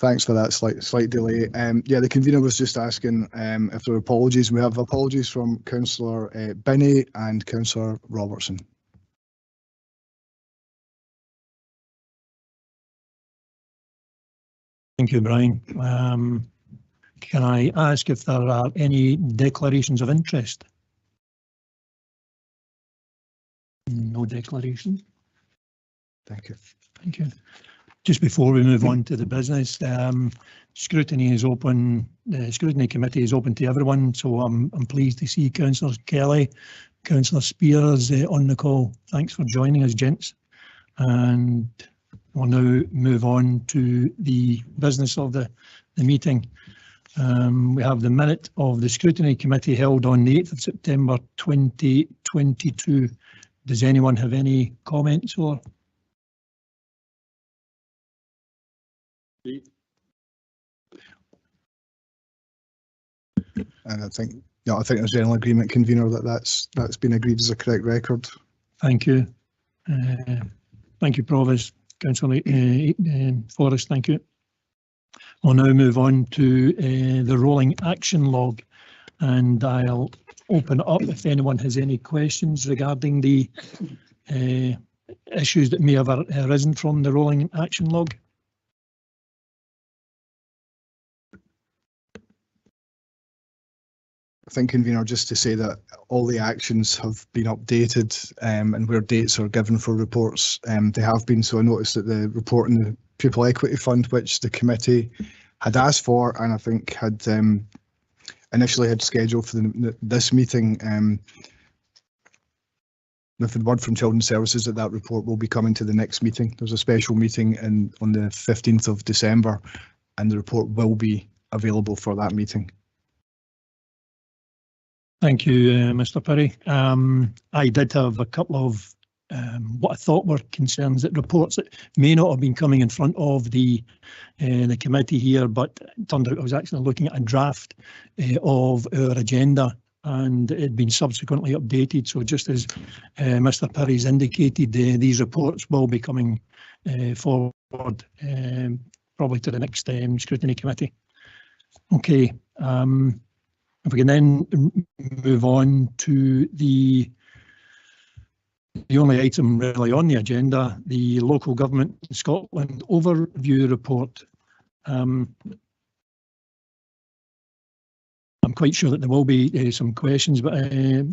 Thanks for that slight delay. Yeah, the convener was just asking if there were apologies. We have apologies from Councillor Binney and Councillor Robertson. Thank you, Brian. Can I ask if there are any declarations of interest? No declaration. Thank you. Thank you. Just before we move on to the business, scrutiny is open. The Scrutiny Committee is open to everyone, so I'm pleased to see Councillor Kelly, Councillor Spears on the call. Thanks for joining us, gents. And we'll now move on to the business of the meeting. We have the minute of the Scrutiny Committee held on the 8th of September 2022. Does anyone have any comments or? And I think there's general agreement, convener, that's been agreed as a correct record. Thank you. Thank you, Provost. Councillor Forrest, thank you. We'll now move on to the rolling action log, and I'll open it up if anyone has any questions regarding the issues that may have arisen from the rolling action log. I think, convener, just to say that all the actions have been updated, and where dates are given for reports, they have been. So I noticed that the report in the Pupil Equity Fund, which the committee had asked for, and I think had initially had scheduled for this meeting, we've had word from Children's Services that report will be coming to the next meeting. There's a special meeting on the 15th of December, and the report will be available for that meeting. Thank you, Mr. Perry. I did have a couple of what I thought were concerns, that reports that may not have been coming in front of the committee here, but it turned out I was actually looking at a draft of our agenda, and it had been subsequently updated. So just as Mr. Perry's indicated, these reports will be coming forward probably to the next Scrutiny Committee. Okay. If we can then move on to the only item really on the agenda, the Local Government in Scotland Overview Report. I'm quite sure that there will be some questions, but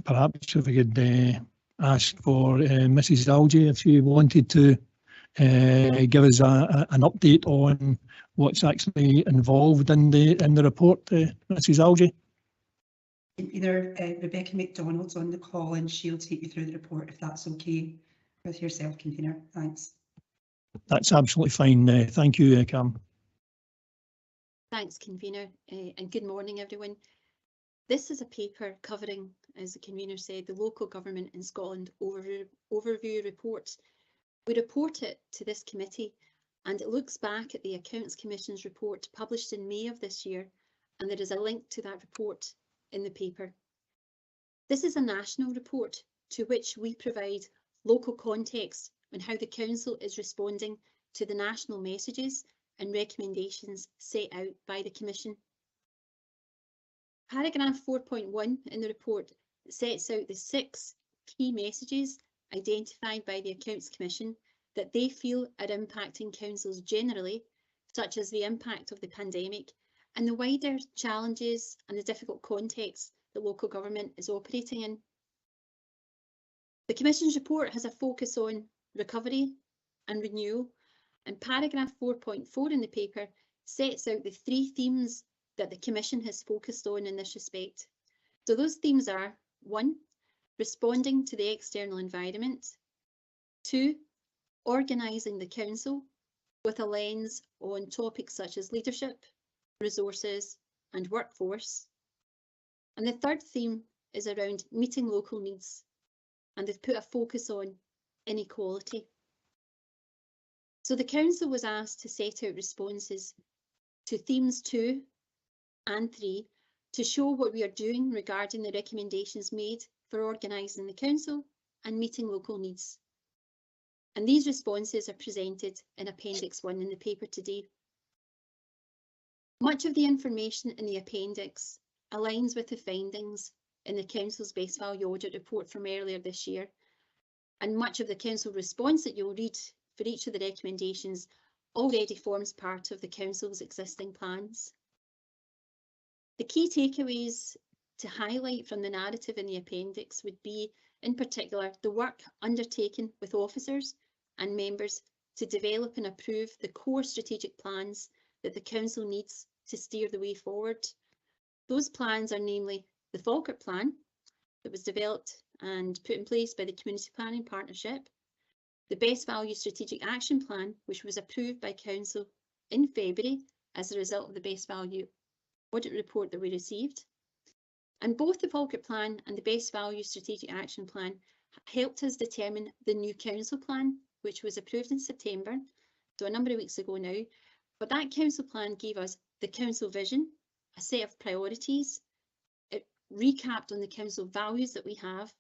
perhaps if I could ask for Mrs. Algie if she wanted to give us an update on what's actually involved in the report, Mrs. Algie. Either Rebecca McDonald's on the call, and she'll take you through the report if that's okay with yourself, convener. Thanks. That's absolutely fine. Thank you, Cam. Thanks, convener, and good morning, everyone. This is a paper covering, as the convener said, the Local Government in Scotland Overview Report. We report it to this committee, and it looks back at the Accounts Commission's report published in May of this year, and there is a link to that report in the paper. This is a national report to which we provide local context on how the Council is responding to the national messages and recommendations set out by the Commission. Paragraph 4.1 in the report sets out the 6 key messages identified by the Accounts Commission that they feel are impacting councils generally, such as the impact of the pandemic and the wider challenges and the difficult context that local government is operating in. The Commission's report has a focus on recovery and renewal, and paragraph 4.4 in the paper sets out the 3 themes that the Commission has focused on in this respect. So those themes are: 1, responding to the external environment; 2, organising the Council with a lens on topics such as leadership, resources and workforce; and the 3rd theme is around meeting local needs, and they've put a focus on inequality. So the Council was asked to set out responses to themes 2 and 3 to show what we are doing regarding the recommendations made for organising the Council and meeting local needs. And these responses are presented in Appendix 1 in the paper today. Much of the information in the appendix aligns with the findings in the Council's base value audit report from earlier this year, and much of the Council response that you'll read for each of the recommendations already forms part of the Council's existing plans. The key takeaways to highlight from the narrative in the appendix would be, in particular, the work undertaken with officers and members to develop and approve the core strategic plans that the Council needs to steer the way forward. Those plans are namely the Falkirk Plan that was developed and put in place by the Community Planning Partnership, the Best Value Strategic Action Plan, which was approved by Council in February as a result of the Best Value audit report that we received. And both the Falkirk Plan and the Best Value Strategic Action Plan helped us determine the new Council Plan, which was approved in September, so a number of weeks ago now. But that Council Plan gave us the Council vision, a set of priorities. It recapped on the Council values that we have,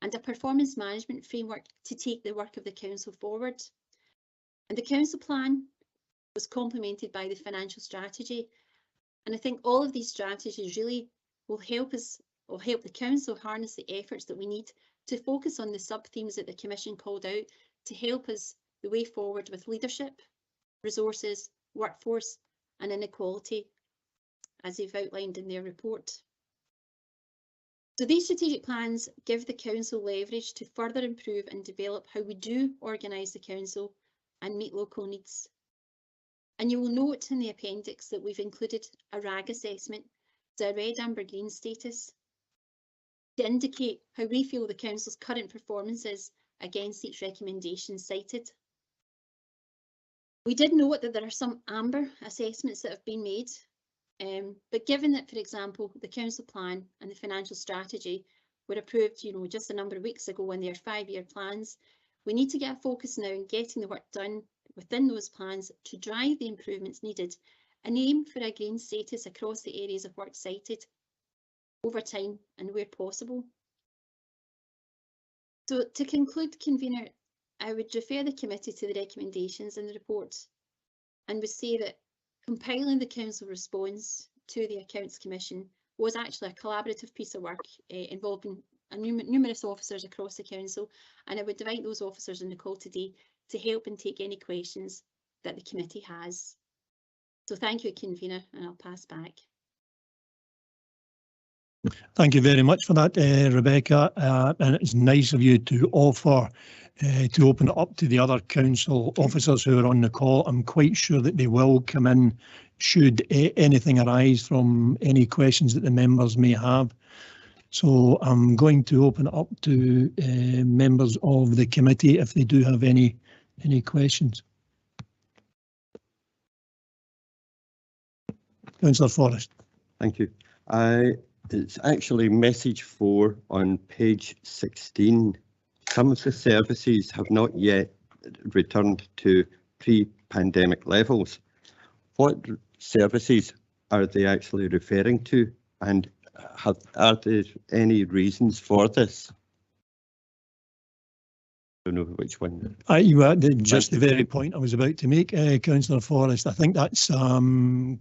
and a performance management framework to take the work of the Council forward. And the Council Plan was complemented by the financial strategy. And I think all of these strategies really will help the Council harness the efforts that we need to focus on the sub-themes that the Commission called out to help us the way forward with leadership, resources, workforce and inequality, as they've outlined in their report. So these strategic plans give the Council leverage to further improve and develop how we do organise the Council and meet local needs. And you will note in the appendix that we've included a RAG assessment, the red, amber, green status, to indicate how we feel the Council's current performance is against each recommendation cited. We did note that there are some amber assessments that have been made, but given that, for example, the Council Plan and the financial strategy were approved, just a number of weeks ago when they're 5-year plans, we need to get a focus now on getting the work done within those plans to drive the improvements needed and aim for a green status across the areas of work cited over time and where possible. So to conclude, Convener, I would refer the committee to the recommendations in the report and would say that compiling the Council response to the Accounts Commission was actually a collaborative piece of work involving numerous officers across the Council, and I would invite those officers on the call today to help and take any questions that the committee has. So thank you, Convener, and I'll pass back. Thank you very much for that, Rebecca, and it's nice of you to offer to open it up to the other Council officers who are on the call. I'm quite sure that they will come in should anything arise from any questions that the members may have. So I'm going to open it up to members of the committee if they do have any questions. Councillor Forrest. Thank you. It's actually message 4 on page 16. Some of the services have not yet returned to pre-pandemic levels. What services are they actually referring to, and are there any reasons for this? I don't know which one. You were just the very point I was about to make, Councillor Forrest. I think that's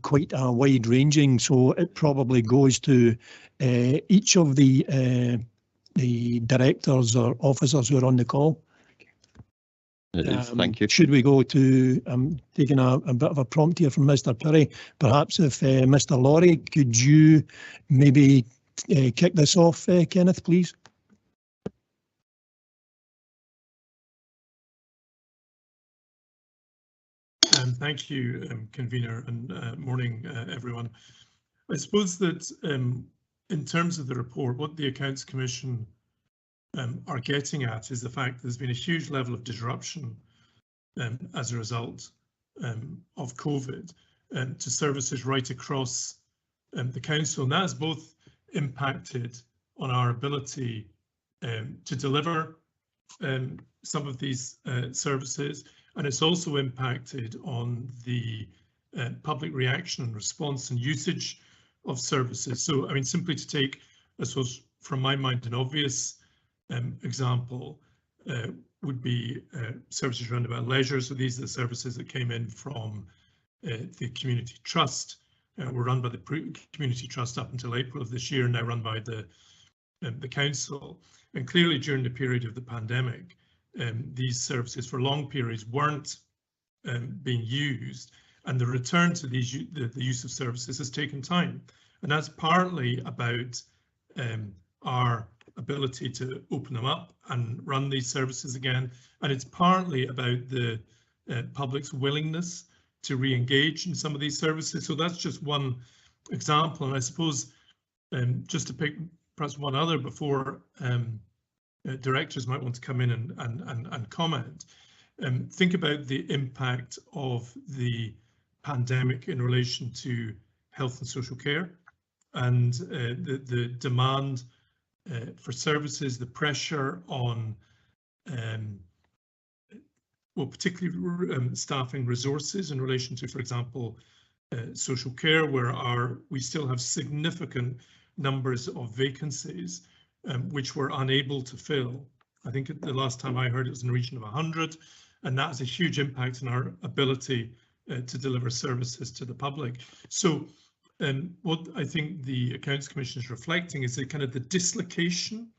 quite wide-ranging, so it probably goes to each of the directors or officers who are on the call. It is, thank you. Should we go to, taking a bit of a prompt here from Mr. Perry, perhaps if Mr. Laurie, could you maybe kick this off, Kenneth, please? Thank you, Convener, and morning, everyone. I suppose that in terms of the report, what the Accounts Commission are getting at is the fact that there's been a huge level of disruption as a result of COVID to services right across the Council, and that has both impacted on our ability to deliver some of these services, and it's also impacted on the public reaction and response and usage of services. So, I mean, simply to take, I suppose, from my mind, an obvious example would be services around about leisure. So these are the services that came in from the Community Trust were run by the Community Trust up until April of this year, now run by the council. And clearly during the period of the pandemic, these services for long periods weren't being used, and the return to these the use of services has taken time. And that's partly about our ability to open them up and run these services again. And it's partly about the public's willingness to re-engage in some of these services. So that's just one example. And I suppose just to pick perhaps one other before directors might want to come in and comment, think about the impact of the pandemic in relation to health and social care, and the demand for services, the pressure on, well, particularly staffing resources in relation to, for example, social care, where we still have significant numbers of vacancies which we're unable to fill. I think the last time I heard it was in the region of 100, and that has a huge impact on our ability to deliver services to the public. So what I think the Accounts Commission is reflecting is the kind of the dislocation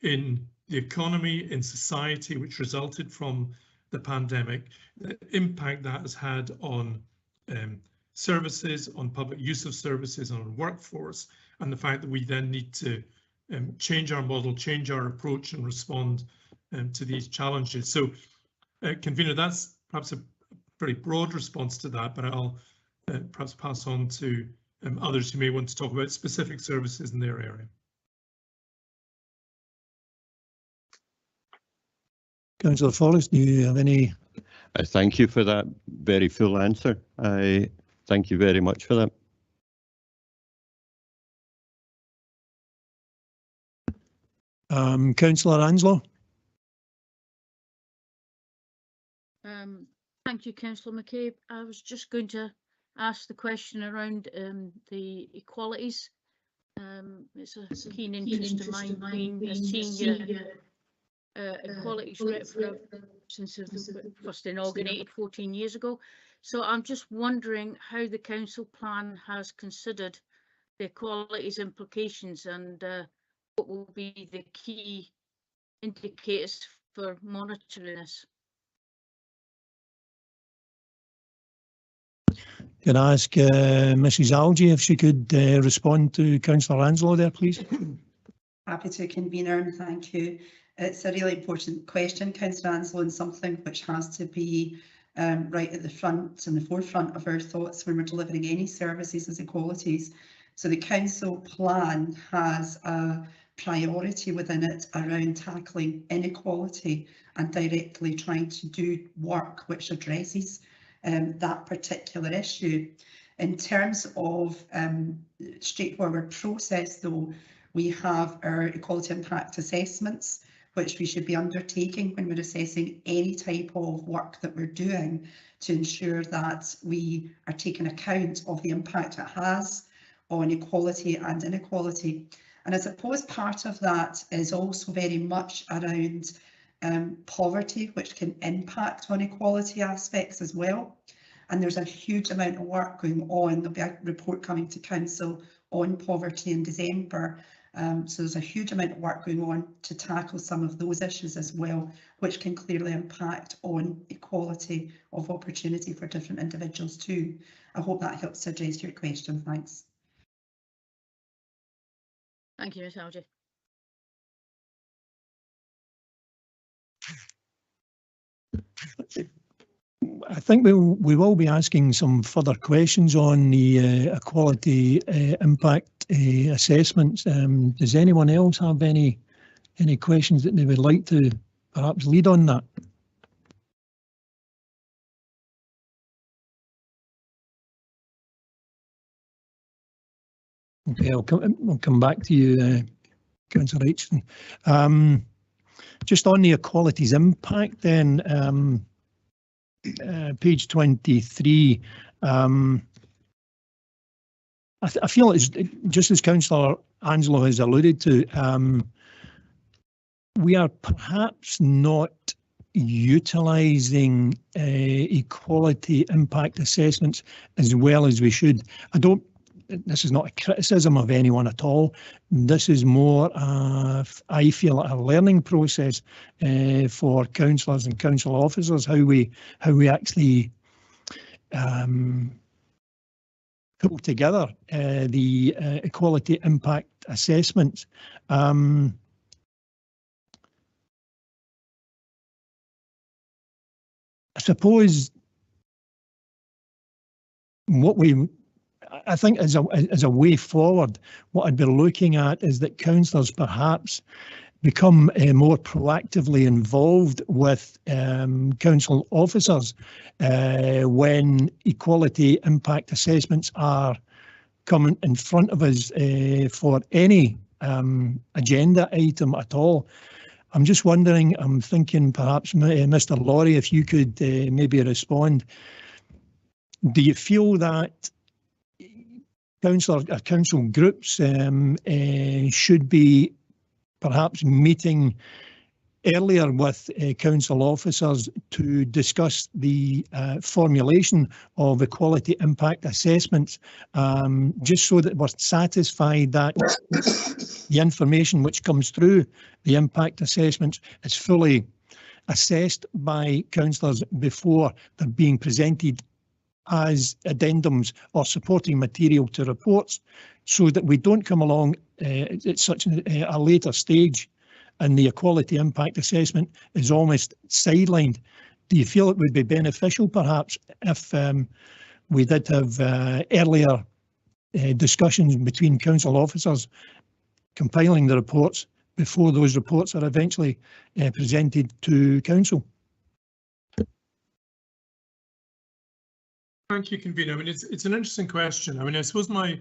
in the economy, in society, which resulted from the pandemic, the impact that has had on services, on public use of services, on workforce, and the fact that we then need to change our model, change our approach, and respond to these challenges. So, Convener, that's perhaps a very broad response to that, but I'll perhaps pass on to others who may want to talk about specific services in their area. Councillor Forrest, do you have any? Thank you for that very full answer. I thank you very much for that. Councillor Anslow. Thank you, Councillor McCabe. I was just going to ask the question around the equalities. It's a keen interest of mine, being a senior equalities rep since the first inaugurated 14 years ago. So I'm just wondering how the council plan has considered the equalities implications, and what will be the key indicators for monitoring this. Can I ask Mrs. Algie if she could respond to Councillor Anslow there, please? Happy to, Convener, and thank you. It's a really important question, Councillor Anslow, and something which has to be right at the front and the forefront of our thoughts when we're delivering any services as equalities. So the council plan has a priority within it around tackling inequality and directly trying to do work which addresses that particular issue. In terms of straightforward process, though, we have our equality impact assessments, which we should be undertaking when we're assessing any type of work that we're doing, to ensure that we are taking account of the impact it has on equality and inequality. And I suppose part of that is also very much around poverty, which can impact on equality aspects as well. And there's a huge amount of work going on. There'll be a report coming to council on poverty in December. So there's a huge amount of work going on to tackle some of those issues as well, which can clearly impact on equality of opportunity for different individuals too. I hope that helps to address your question. Thanks. Thank you, Ms. Algie. I think we will be asking some further questions on the equality impact assessments. Does anyone else have any questions that they would like to perhaps lead on that? Okay, I'll come back to you, Councillor Aitchison. Just on the equalities impact then, page 23, I feel it's just as Councillor Anslow has alluded to, we are perhaps not utilising equality impact assessments as well as we should. This is not a criticism of anyone at all. This is more, I feel, a learning process for councillors and council officers, how we actually pull together the equality impact assessments. I suppose I think as a way forward, what I'd be looking at is that councillors perhaps become more proactively involved with council officers when equality impact assessments are coming in front of us for any agenda item at all. I'm just wondering, I'm thinking perhaps, Mr. Laurie, if you could maybe respond. Do you feel that council groups should be perhaps meeting earlier with council officers to discuss the formulation of equality impact assessments, just so that we're satisfied that the information which comes through the impact assessments is fully assessed by councillors before they're being presented as addendums or supporting material to reports, so that we don't come along at such a later stage and the equality impact assessment is almost sidelined. Do you feel it would be beneficial perhaps if we did have earlier discussions between council officers compiling the reports before those reports are eventually presented to council? Thank you, Convener. I mean, it's an interesting question. I mean, I suppose my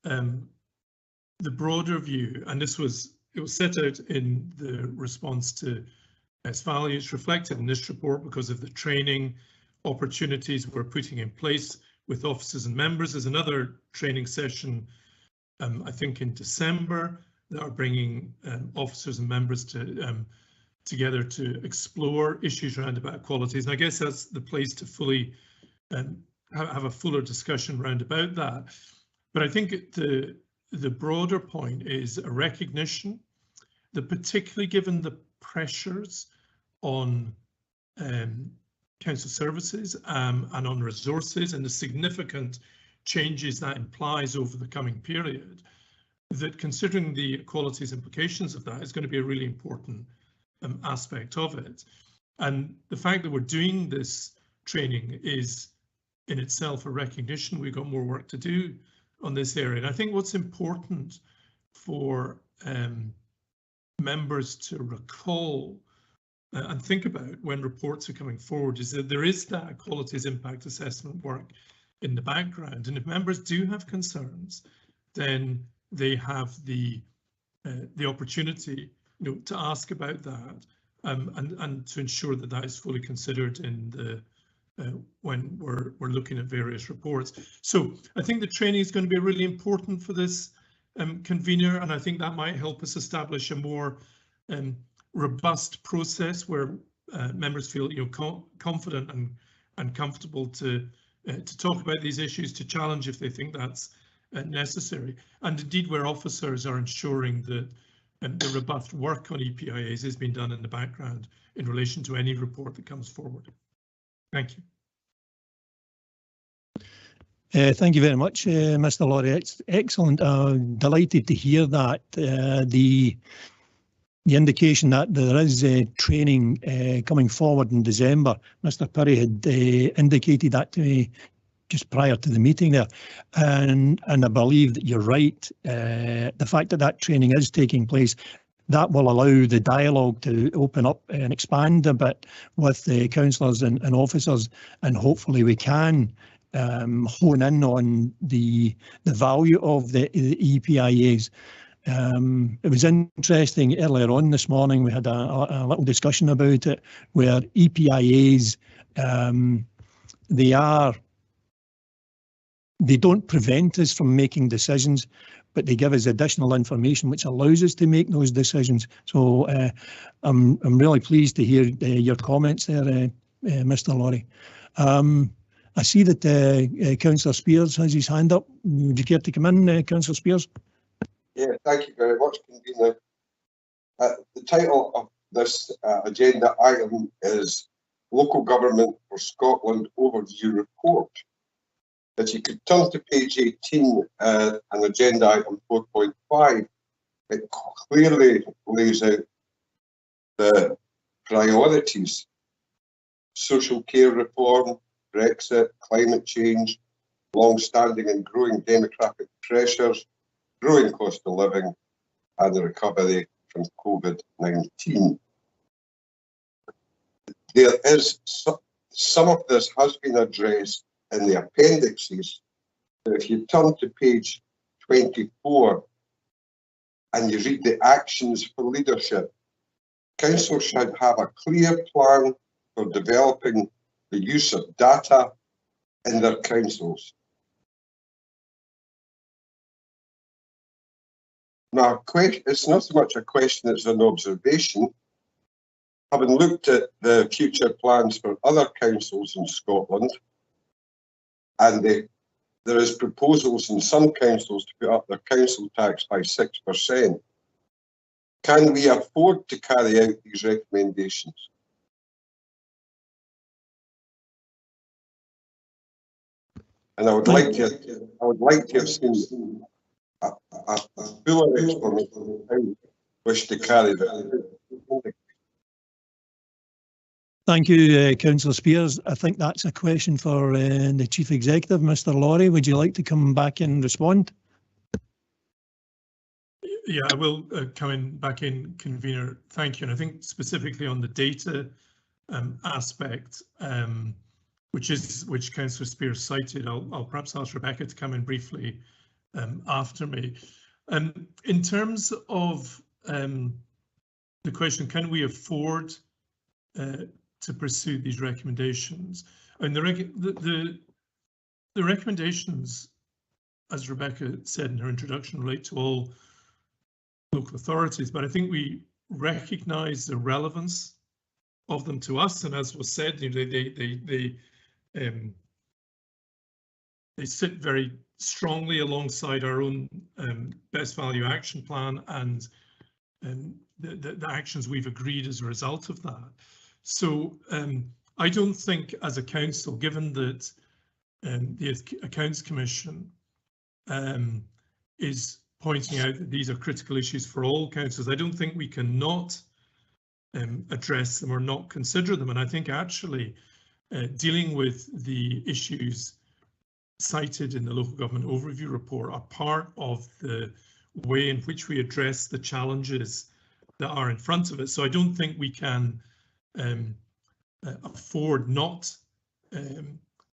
the broader view, and it was set out in the response to Valley. It's reflected in this report because of the training opportunities we're putting in place with officers and members. There's another training session, I think in December, that are bringing officers and members together to explore issues around about equalities. And I guess that's the place to fully have a fuller discussion round about that. But I think the broader point is a recognition that, particularly given the pressures on council services and on resources and the significant changes that implies over the coming period, that considering the equalities implications of that is going to be a really important aspect of it. And the fact that we're doing this training is in itself a recognition we've got more work to do on this area. And I think what's important for members to recall and think about when reports are coming forward is that there is that equalities impact assessment work in the background. And if members do have concerns, then they have the opportunity, to ask about that and to ensure that that is fully considered in the when we're looking at various reports. So I think the training is going to be really important for this convener, and I think that might help us establish a more robust process where members feel confident and comfortable to talk about these issues, to challenge if they think that's necessary, and indeed where officers are ensuring that the robust work on EPIAs is being done in the background in relation to any report that comes forward. Thank you. Thank you very much, Mr. Laurie. It's excellent. Delighted to hear that the indication that there is training coming forward in December. Mr. Perry had indicated that to me just prior to the meeting there, and I believe that you're right. The fact that that training is taking place, that will allow the dialogue to open up and expand a bit with the councillors and officers, and hopefully we can hone in on the value of the EPIAs. It was interesting earlier on this morning, we had a little discussion about it, where EPIAs, they don't prevent us from making decisions, but they give us additional information which allows us to make those decisions. So I'm really pleased to hear your comments there, Mr. Laurie. I see that Councillor Spears has his hand up. Would you care to come in, Councillor Spears? Yeah, thank you very much, Convener. The title of this agenda item is Local Government for Scotland Overview Report. If you could turn to page 18 and agenda item 4.5, it clearly lays out the priorities: social care reform, Brexit, climate change, long-standing and growing demographic pressures, growing cost of living, and the recovery from COVID-19. There is some of this has been addressed in the appendices, but if you turn to page 24 and you read the actions for leadership, council should have a clear plan for developing the use of data in their councils. Now, it's not so much a question, it's an observation. Having looked at the future plans for other councils in Scotland, and there is proposals in some councils to put up their council tax by 6%. Can we afford to carry out these recommendations? And I would like to have seen a fuller explanation of how we wish to carry that out. Thank you, Councillor Spears. I think that's a question for the Chief Executive, Mr. Laurie. Would you like to come back and respond? Yeah, I will come back in, Convener. Thank you. And I think specifically on the data aspect, which Councillor Spears cited, I'll perhaps ask Rebecca to come in briefly after me. In terms of the question, can we afford to pursue these recommendations? And the recommendations, as Rebecca said in her introduction, relate to all local authorities, but I think we recognise the relevance of them to us. And as was said, you know, they sit very strongly alongside our own best value action plan and the actions we've agreed as a result of that. So I don't think as a council, given that the Accounts Commission is pointing out that these are critical issues for all councils, I don't think we can not address them or not consider them. And I think actually dealing with the issues cited in the Local Government Overview Report are part of the way in which we address the challenges that are in front of us. So I don't think we can afford not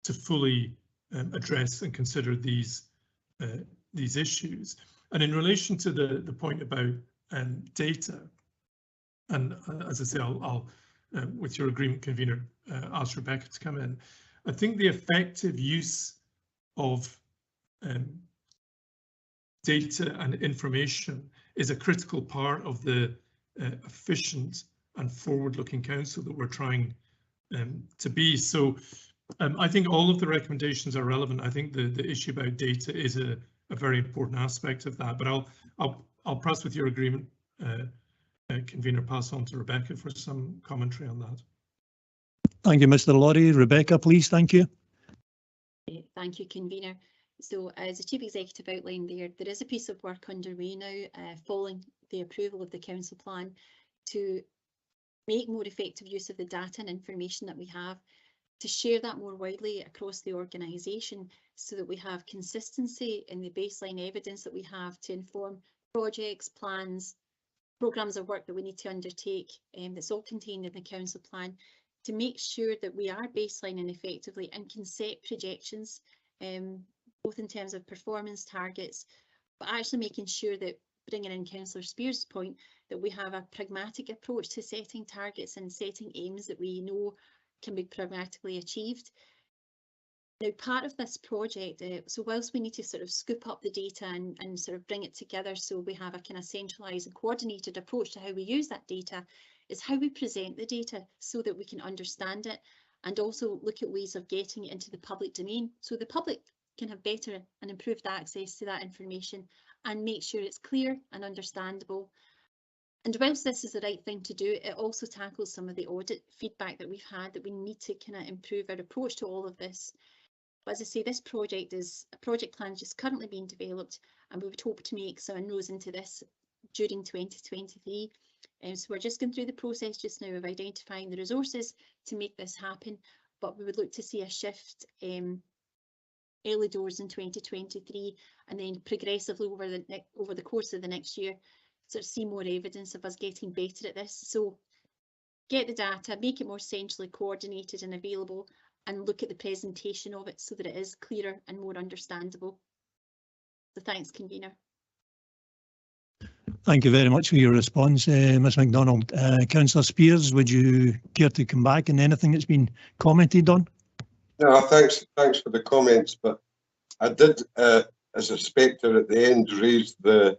to fully address and consider these issues. And in relation to the point about data, and as I say, I'll with your agreement, Convener, ask Rebecca to come in. I think the effective use of data and information is a critical part of the efficient and forward-looking council that we're trying to be. So I think all of the recommendations are relevant. I think the issue about data is a very important aspect of that. But I'll perhaps, with your agreement, Convener, pass on to Rebecca for some commentary on that. Thank you, Mr. Laurie. Rebecca, please. Thank you. Thank you, Convener. So as the Chief Executive outlined there is a piece of work underway now following the approval of the Council Plan to make more effective use of the data and information that we have, to share that more widely across the organisation so that we have consistency in the baseline evidence that we have to inform projects, plans, programmes of work that we need to undertake, that's all contained in the Council Plan, to make sure that we are baselining effectively and can set projections, both in terms of performance targets, but actually making sure that, bringing in Councillor Spears' point, that we have a pragmatic approach to setting targets and setting aims that we know can be pragmatically achieved. Now, part of this project, so whilst we need to sort of scoop up the data and sort of bring it together so we have a kind of centralised and coordinated approach to how we use that data, is how we present the data so that we can understand it and also look at ways of getting it into the public domain so the public can have better and improved access to that information and make sure it's clear and understandable. And whilst this is the right thing to do, it also tackles some of the audit feedback that we've had that we need to kind of improve our approach to all of this. But as I say, this project plan is just currently being developed, and we would hope to make some inroads into this during 2023. So we're just going through the process just now of identifying the resources to make this happen, but we would look to see a shift early doors in 2023, and then progressively over the course of the next year, sort of see more evidence of us getting better at this. So get the data, make it more centrally coordinated and available, and look at the presentation of it so that it is clearer and more understandable. So thanks, convener. Thank you very much for your response, Ms MacDonald. Councillor Spears, would you care to come back on anything that's been commented on? No, thanks for the comments, but I did, as a spectre at the end, raise the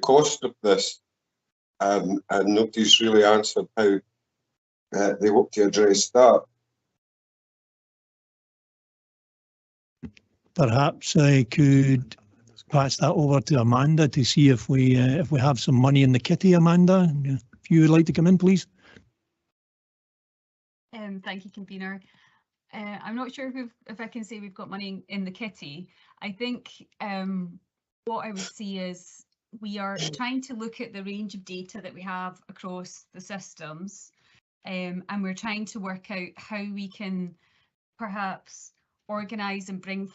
cost of this, and nobody's really answered how they hope to address that. Perhaps I could pass that over to Amanda to see if we have some money in the kitty. Amanda, if you would like to come in, please. Thank you, convener. I'm not sure if I can say we've got money in the kitty. I think what I would see is we are trying to look at the range of data that we have across the systems, and we're trying to work out how we can perhaps organise and bring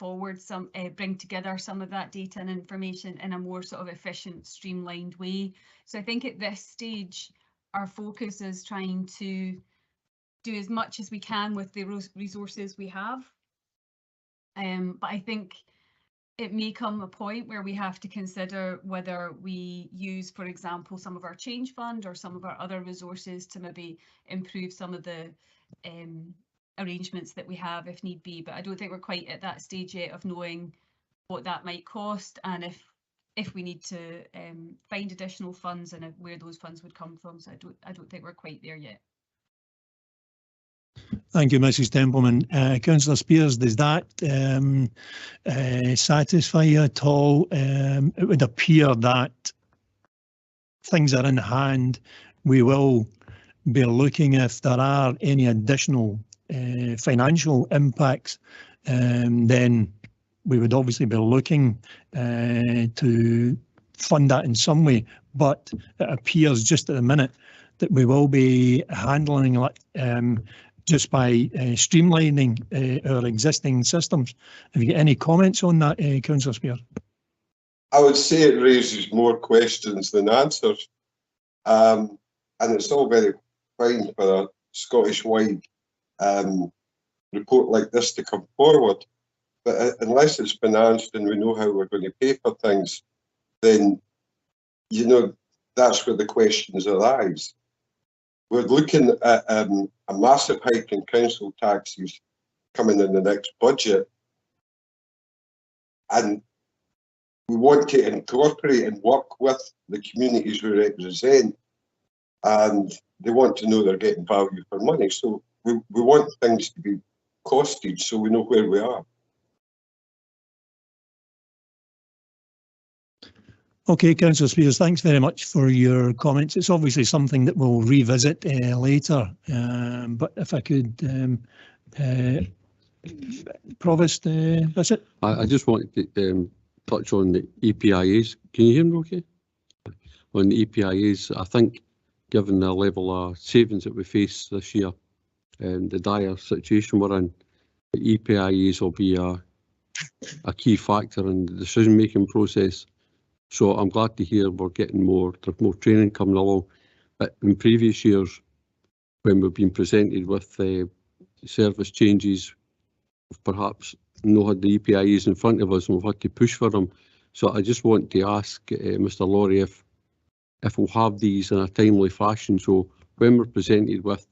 together some of that data and information in a more sort of efficient, streamlined way. So I think at this stage, our focus is trying to do as much as we can with the resources we have. But I think it may come a point where we have to consider whether we use, for example, some of our change fund or some of our other resources to maybe improve some of the arrangements that we have if need be. But I don't think we're quite at that stage yet of knowing what that might cost and if we need to find additional funds and where those funds would come from. So I don't think we're quite there yet. Thank you, Mrs. Templeman. Councillor Spears, does that satisfy you at all? It would appear that things are in hand. We will be looking if there are any additional financial impacts, then we would obviously be looking to fund that in some way. But it appears just at the minute that we will be handling just by streamlining our existing systems. Have you got any comments on that, Councillor Spears? I would say it raises more questions than answers, and it's all very fine for a Scottish-wide report like this to come forward, but unless it's financed and we know how we're going to pay for things, then that's where the questions arise. We're looking at a massive hike in council taxes coming in the next budget, and we want to incorporate and work with the communities we represent, and they want to know they're getting value for money. So we want things to be costed so we know where we are. Okay, Councillor Spears, thanks very much for your comments. It's obviously something that we'll revisit later, but if I could, Provost, that's it. I just wanted to touch on the EPIAs. Can you hear me okay? On the EPIAs, I think given the level of savings that we face this year and the dire situation we're in, the EPIAs will be a key factor in the decision-making process. So I'm glad to hear we're getting there's more training coming along. But in previous years, when we've been presented with service changes, we've perhaps not had the EPIAs in front of us and we've had to push for them. So I just want to ask Mr. Laurie if we'll have these in a timely fashion. So when we're presented with,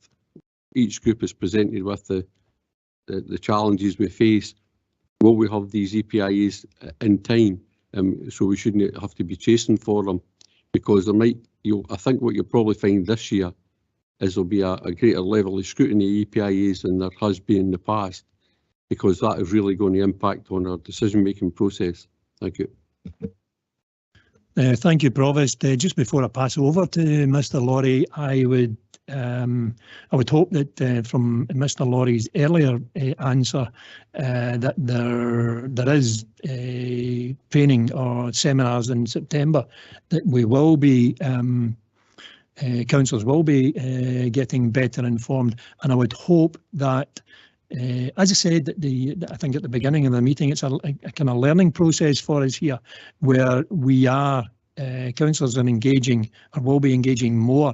each group is presented with the challenges we face, will we have these EPIAs in time? So we shouldn't have to be chasing for them, because there might, I think what you'll probably find this year is there'll be a greater level of scrutiny of EPIAs than there has been in the past, because that is really going to impact on our decision-making process. Thank you. Thank you, Provost. Just before I pass over to Mr. Laurie, I would hope that from Mr. Laurie's earlier answer that there is training or seminars in September that we will be councillors will be getting better informed, and I would hope that. As I said, I think at the beginning of the meeting, it's a kind of learning process for us here, where we are councillors are engaging, or will be engaging more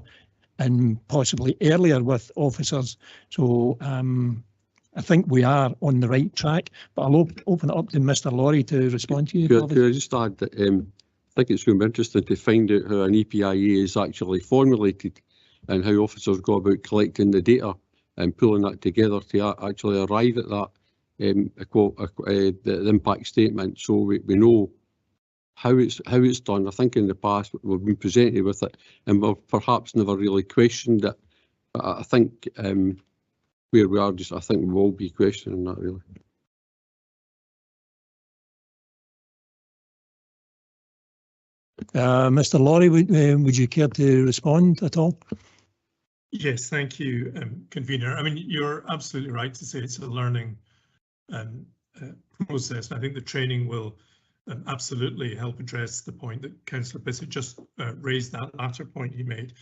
and possibly earlier with officers. So I think we are on the right track, but I'll open it up to Mr. Laurie to respond to you. Could I just add that I think it's going to be interesting to find out how an EPIA is actually formulated and how officers go about collecting the data and pulling that together to actually arrive at that the impact statement, so we know how it's done. I think in the past we've been presented with it and we've perhaps never really questioned it. But I think where we are, I think we will be questioning that really. Mr. Laurie, would you care to respond at all? Yes, thank you, convener. I mean, you're absolutely right to say it's a learning process. And I think the training will absolutely help address the point that Councillor Bissett just raised, that latter point he made.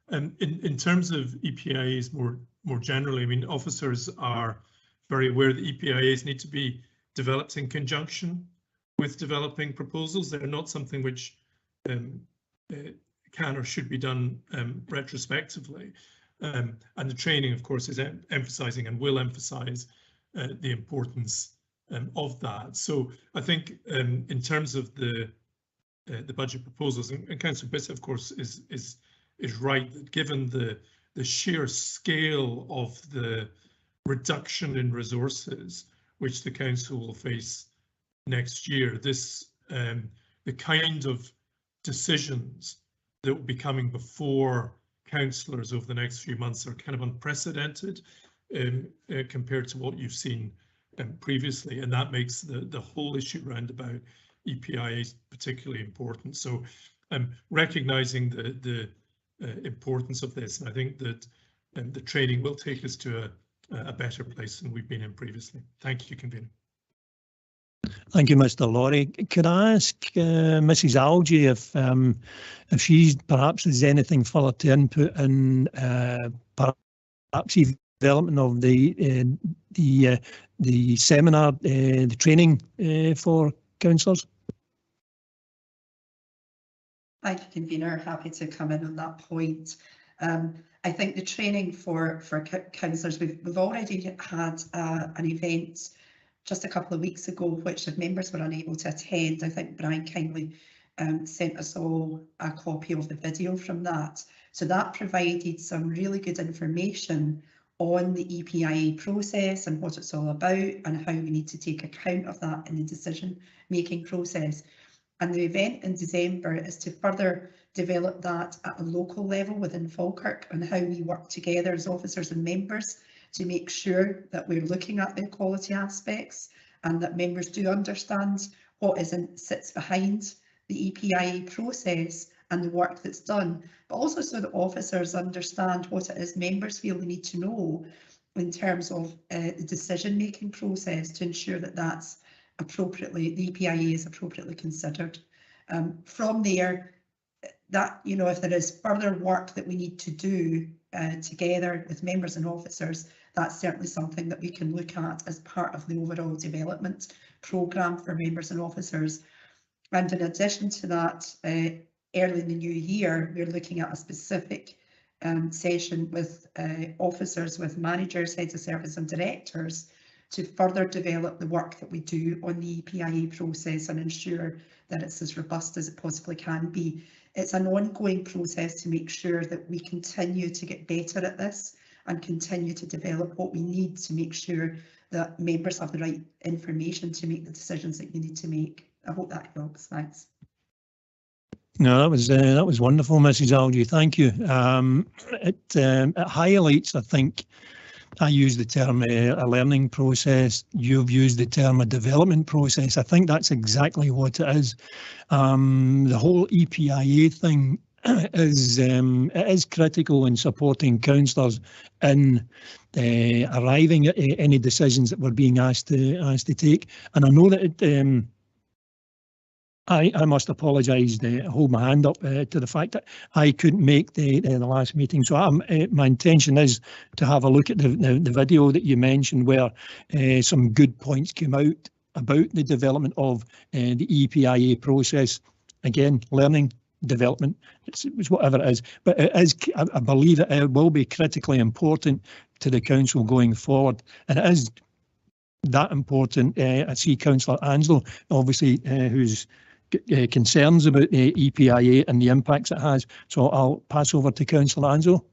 In terms of EPIAs more generally, I mean, officers are very aware that EPIAs need to be developed in conjunction with developing proposals. They're not something which can or should be done retrospectively. And the training, of course, is emphasising and will emphasise the importance of that. So I think in terms of the budget proposals, and Councillor Bissett, of course, is right that given the sheer scale of the reduction in resources which the council will face next year, this the kind of decisions that will be coming before councillors over the next few months are kind of unprecedented compared to what you've seen previously, and that makes the whole issue round about EPIAs particularly important. So recognising the importance of this, and I think that the training will take us to a better place than we've been in previously. Thank you, convener. Thank you, Mr. Laurie. Could I ask Mrs. Algie if she perhaps has anything further to input in perhaps development of the seminar, the training for councillors? Thank you, convener. Happy to come in on that point. I think the training for councillors, we've already had an event just a couple of weeks ago, which if members were unable to attend, I think Brian kindly sent us all a copy of the video from that. So that provided some really good information on the EPIA process and what it's all about and how we need to take account of that in the decision-making process. And the event in December is to further develop that at a local level within Falkirk and how we work together as officers and members to make sure that we're looking at the equality aspects and that members do understand what sits behind the EPIA process and the work that's done, but also so that officers understand what it is members feel they need to know in terms of the decision-making process to ensure that that's appropriately, the EPIA is appropriately considered. From there, that, you know, if there is further work that we need to do together with members and officers, that's certainly something that we can look at as part of the overall development programme for members and officers. And in addition to that, early in the new year, we're looking at a specific session with officers, with managers, heads of service and directors to further develop the work that we do on the EPIA process and ensure that it's as robust as it possibly can be. It's an ongoing process to make sure that we continue to get better at this and continue to develop what we need to make sure that members have the right information to make the decisions that you need to make. I hope that helps. Thanks. No, that was wonderful, Mrs. Algie. Thank you. It highlights, I think, I use the term a learning process. You've used the term a development process. I think that's exactly what it is. The whole EPIA thing is critical in supporting councillors in arriving at any decisions that we're being asked to take. And I know that I must apologise, hold my hand up to the fact that I couldn't make the last meeting. So my intention is to have a look at the video that you mentioned, where some good points came out about the development of the EPIA process. Again, learning, development, it's whatever it is. But it is, I believe it will be critically important to the council going forward. And it is that important. I see Councillor Anslow, obviously, who's concerns about the EPIA and the impacts it has. So I'll pass over to Councillor Anslow.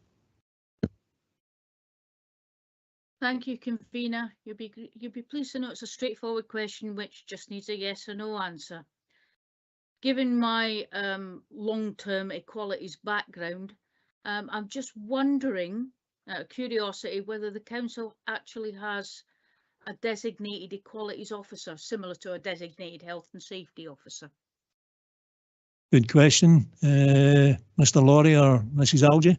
Thank you, convener. You'll be pleased to know it's a straightforward question which just needs a yes or no answer. Given my long-term equalities background, I'm just wondering, out of curiosity, whether the council actually has a designated equalities officer similar to a designated health and safety officer. Good question. Mr. Laurie or Mrs. Algie?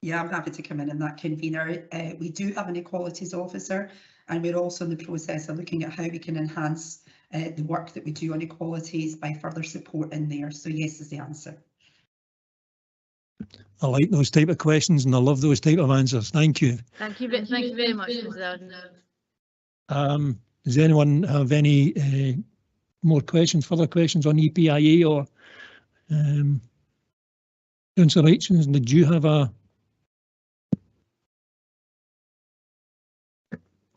Yeah, I'm happy to come in that, convener. We do have an equalities officer, and we're also in the process of looking at how we can enhance the work that we do on equalities by further support in there. So yes is the answer. I like those type of questions and I love those type of answers. Thank you. Thank you very much, Mrs. Alden. Does anyone have any more questions, further questions on EPIA or Councillor Aitchins? Did you have a?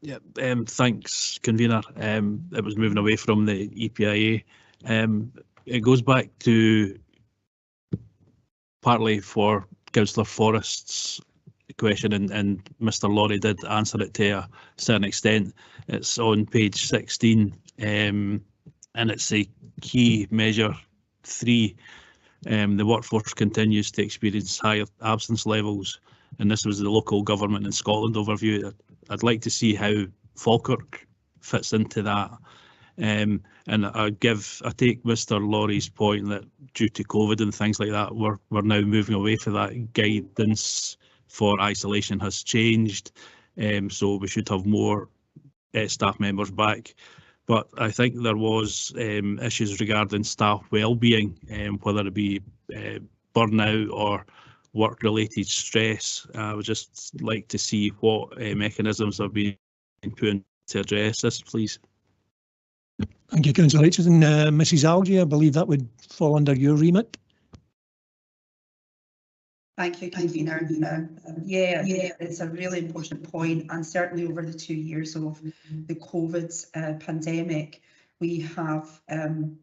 Yeah, thanks, convener. It was moving away from the EPIA. It goes back to partly for Councillor Forrest's question, and Mr. Laurie did answer it to a certain extent. It's on page 16, and it's a key measure 3. The workforce continues to experience high absence levels, and this was the local government in Scotland overview. I'd like to see how Falkirk fits into that. And I take Mr. Laurie's point that due to COVID and things like that, we're now moving away from that. Guidance for isolation has changed, so we should have more staff members back. But I think there was issues regarding staff well-being, whether it be burnout or work-related stress. I would just like to see what mechanisms have been put in to address this, please. Thank you, Councillor Aitchison. Mrs. Algie, I believe that would fall under your remit. Thank you, convener. Yeah, it's a really important point, and certainly over the 2 years of the COVID pandemic, we have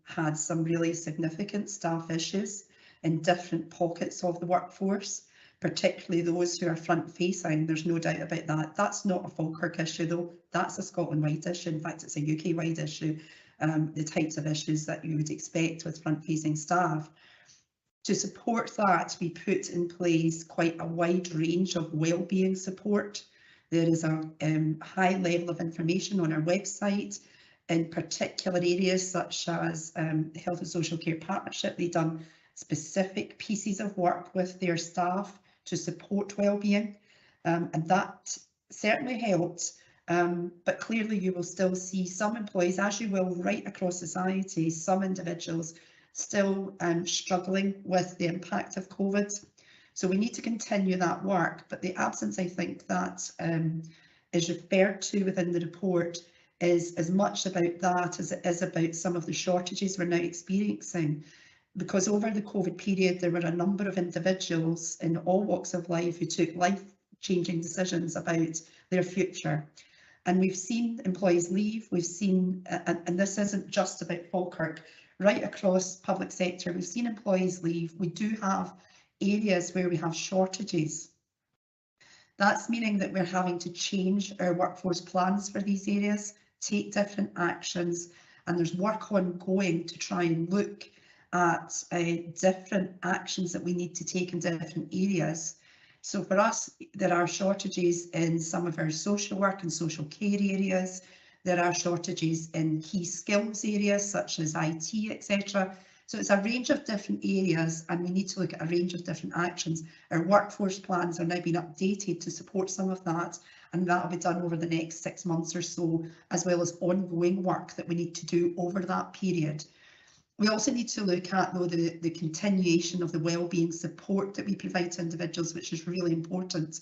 had some really significant staff issues in different pockets of the workforce, particularly those who are front-facing. There's no doubt about that. That's not a Falkirk issue, though. That's a Scotland-wide issue. In fact, it's a UK-wide issue. The types of issues that you would expect with front-facing staff. To support that, we put in place quite a wide range of wellbeing support. There is a high level of information on our website in particular areas such as the Health and Social Care Partnership. They've done specific pieces of work with their staff to support wellbeing, and that certainly helped. But clearly you will still see some employees, as you will right across society, some individuals still struggling with the impact of COVID. So we need to continue that work, but the absence, I think, that is referred to within the report is as much about that as it is about some of the shortages we're now experiencing. Because over the COVID period, there were a number of individuals in all walks of life who took life-changing decisions about their future. And we've seen employees leave, we've seen, and this isn't just about Falkirk, right across public sector, we've seen employees leave. We do have areas where we have shortages. That's meaning that we're having to change our workforce plans for these areas, take different actions, and there's work ongoing to try and look at different actions that we need to take in different areas. So for us, there are shortages in some of our social work and social care areas. There are shortages in key skills areas such as IT, etc. So it's a range of different areas, and we need to look at a range of different actions. Our workforce plans are now being updated to support some of that, and that will be done over the next 6 months or so, as well as ongoing work that we need to do over that period. We also need to look at, though, the continuation of the wellbeing support that we provide to individuals, which is really important.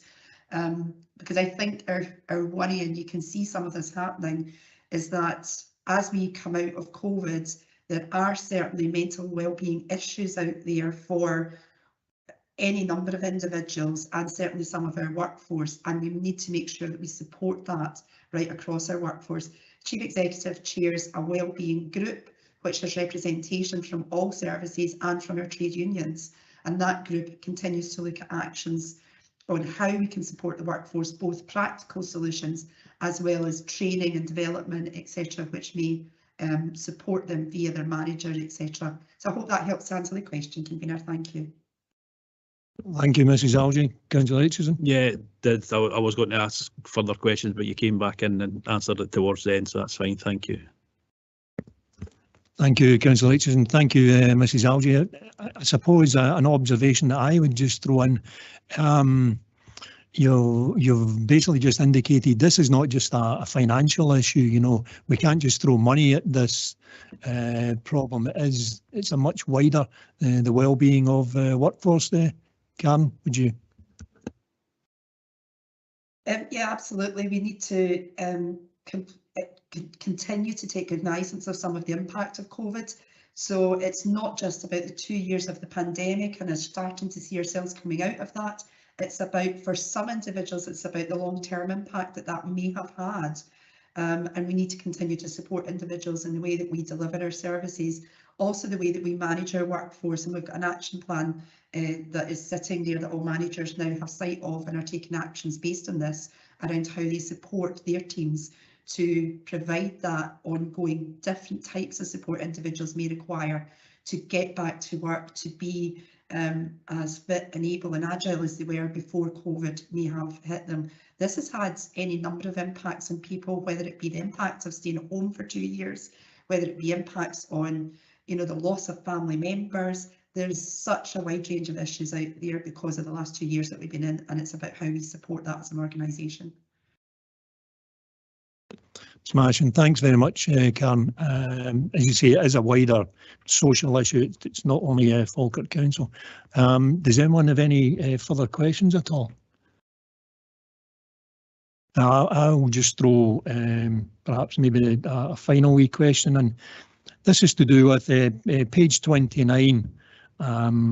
Because I think our worry, and you can see some of this happening, is that as we come out of COVID, there are certainly mental wellbeing issues out there for any number of individuals, and certainly some of our workforce, and we need to make sure that we support that right across our workforce. Chief Executive chairs a wellbeing group, which has representation from all services and from our trade unions, and that group continues to look at actions on how we can support the workforce, both practical solutions as well as training and development, etc., which may support them via their manager, etc. So I hope that helps to answer the question, Convener. Thank you. Thank you, Mrs. Algie. Councillor Aitchison. Yeah, I was going to ask further questions, but you came back in and answered it towards the end, so that's fine. Thank you. Thank you, Councillor Aitchison. Thank you, Mrs. Algie. I suppose an observation that I would just throw in. You've basically just indicated this is not just a financial issue. You know, we can't just throw money at this problem. It's a much wider the well-being of workforce. There, Karen, would you? Yeah, absolutely. We need to continue to take cognizance of some of the impact of COVID. So it's not just about the 2 years of the pandemic and us starting to see ourselves coming out of that. It's about, for some individuals, it's about the long-term impact that may have had. And we need to continue to support individuals in the way that we deliver our services, also the way that we manage our workforce. And we've got an action plan that is sitting there that all managers now have sight of and are taking actions based on this around how they support their teams to provide that ongoing different types of support individuals may require to get back to work, to be as fit and able and agile as they were before COVID may have hit them. This has had any number of impacts on people, whether it be the impact of staying at home for 2 years, whether it be impacts on, you know, the loss of family members. There's such a wide range of issues out there because of the last 2 years that we've been in, and it's about how we support that as an organisation. Smashing. Thanks very much, Karen. As you say, it is a wider social issue. It's not only Falkirk Council. Does anyone have any further questions at all? I'll just throw perhaps maybe a final wee question, and this is to do with page 29,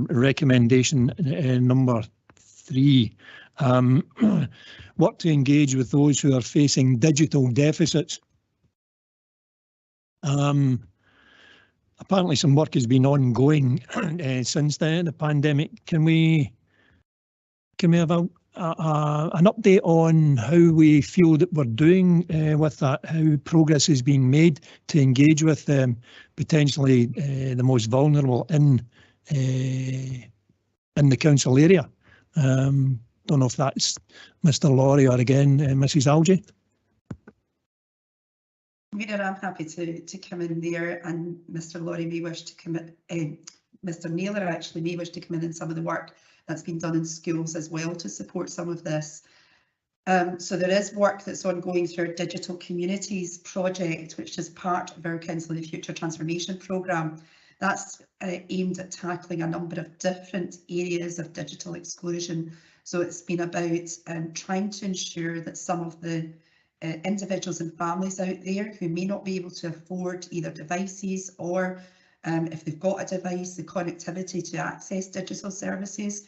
recommendation number 3. Work to engage with those who are facing digital deficits. Apparently some work has been ongoing since the pandemic. Can we have an update on how we feel that we're doing with that, how progress is being made to engage with potentially the most vulnerable in the council area? Don't know if that's Mr. Laurie or again Mrs. Algie. I'm happy to come in there, and Mr. Laurie may wish to come in. Mr. Naylor actually may wish to come in some of the work that's been done in schools as well to support some of this. So there is work that's ongoing through our Digital Communities project, which is part of our Council of the Future Transformation Programme. That's aimed at tackling a number of different areas of digital exclusion. So it's been about trying to ensure that some of the individuals and families out there who may not be able to afford either devices or if they've got a device, the connectivity to access digital services,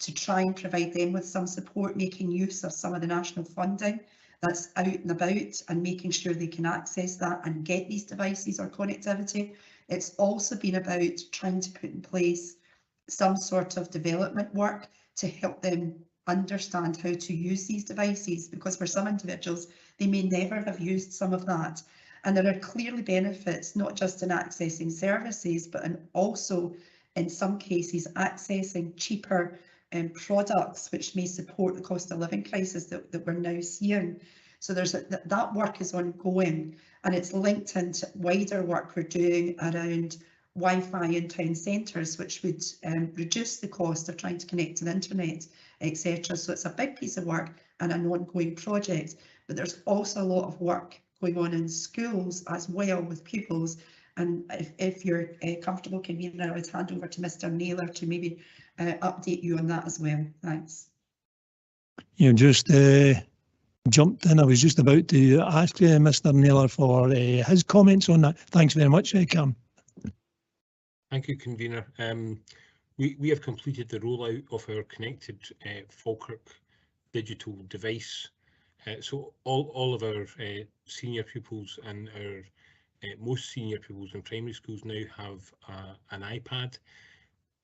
to try and provide them with some support, making use of some of the national funding that's out and about and making sure they can access that and get these devices or connectivity. It's also been about trying to put in place some sort of development work to help them understand how to use these devices, because for some individuals, they may never have used some of that. And there are clearly benefits, not just in accessing services, but in also, in some cases, accessing cheaper products, which may support the cost of living crisis that we're now seeing. So that work is ongoing, and it's linked into wider work we're doing around Wi-Fi in town centres, which would reduce the cost of trying to connect to the internet, etc. So it's a big piece of work and an ongoing project, but there's also a lot of work going on in schools as well with pupils. And if you're comfortable, Convener, I would hand over to Mr. Naylor to maybe update you on that as well. Thanks. You just jumped in. I was just about to ask Mr. Naylor for his comments on that. Thanks very much, Cam. Thank you, Convener. We have completed the rollout of our connected Falkirk digital device. So all of our senior pupils and our most senior pupils in primary schools now have an iPad.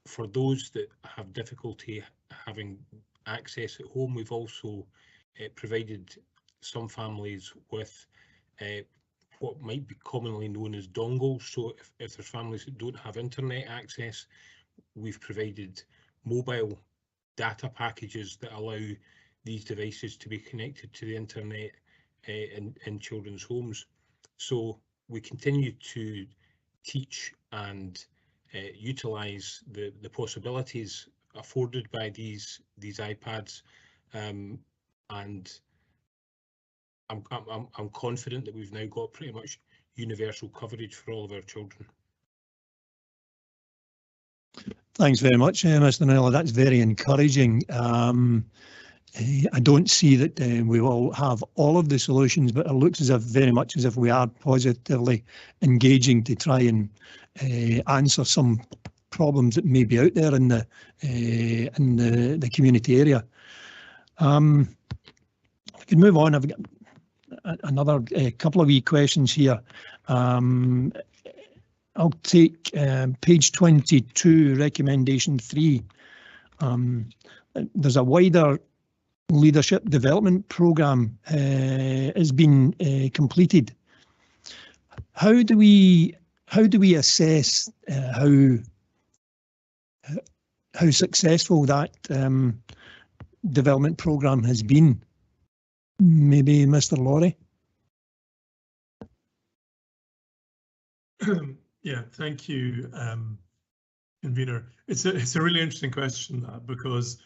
For those that have difficulty having access at home, we've also provided some families with what might be commonly known as dongles. So if there's families that don't have internet access, we've provided mobile data packages that allow these devices to be connected to the internet in children's homes. So we continue to teach and utilise the possibilities afforded by these iPads, and I'm confident that we've now got pretty much universal coverage for all of our children. Thanks very much, Mr. Naylor. That's very encouraging. I don't see that we will have all of the solutions, but it looks as if very much as if we are positively engaging to try and answer some problems that may be out there in the community area. I can move on. I've got another couple of wee questions here. I'll take page 22, recommendation 3. There's a wider leadership development programme has been completed. How do we assess how successful that development programme has been? Maybe Mr. Laurie? Yeah, thank you, Convener. It's a really interesting question, because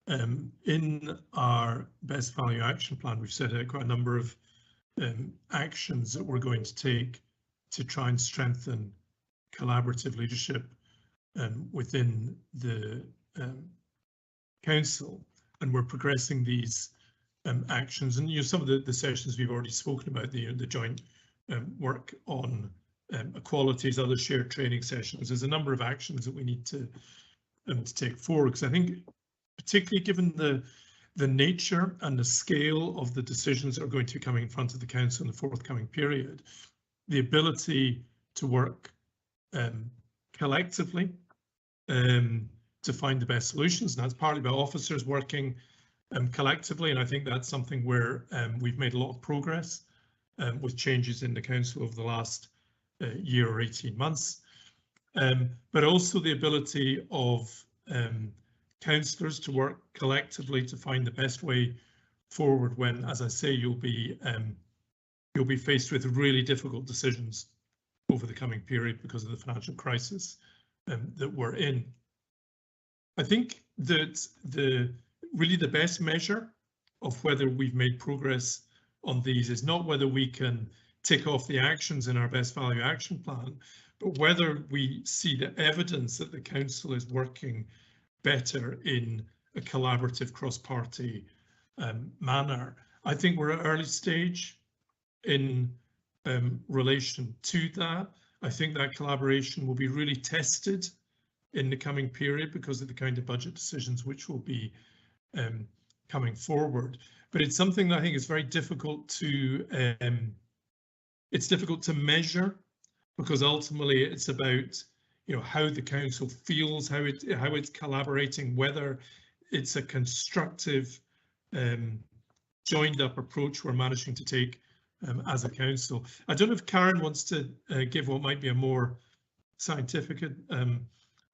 in our Best Value Action Plan, we've set out quite a number of actions that we're going to take to try and strengthen collaborative leadership within the council, and we're progressing these actions. And some of the sessions we've already spoken about, the joint work on equalities, other shared training sessions. There's a number of actions that we need to take forward, because I think, particularly given the nature and the scale of the decisions that are going to be coming in front of the council in the forthcoming period, the ability to work collectively to find the best solutions, and that's partly about officers working collectively, and I think that's something where we've made a lot of progress with changes in the council over the last year or 18 months, but also the ability of councillors to work collectively to find the best way forward when, as I say, you'll be faced with really difficult decisions over the coming period because of the financial crisis that we're in. I think that really the best measure of whether we've made progress on these is not whether we can tick off the actions in our Best Value Action Plan, but whether we see the evidence that the council is working better in a collaborative cross-party manner. I think we're at early stage in relation to that. I think that collaboration will be really tested in the coming period because of the kind of budget decisions which will be coming forward. But it's something that I think is very difficult to measure, because ultimately it's about how the council feels, how it's collaborating, whether it's a constructive, joined up approach we're managing to take as a council. I don't know if Karen wants to give what might be a more scientific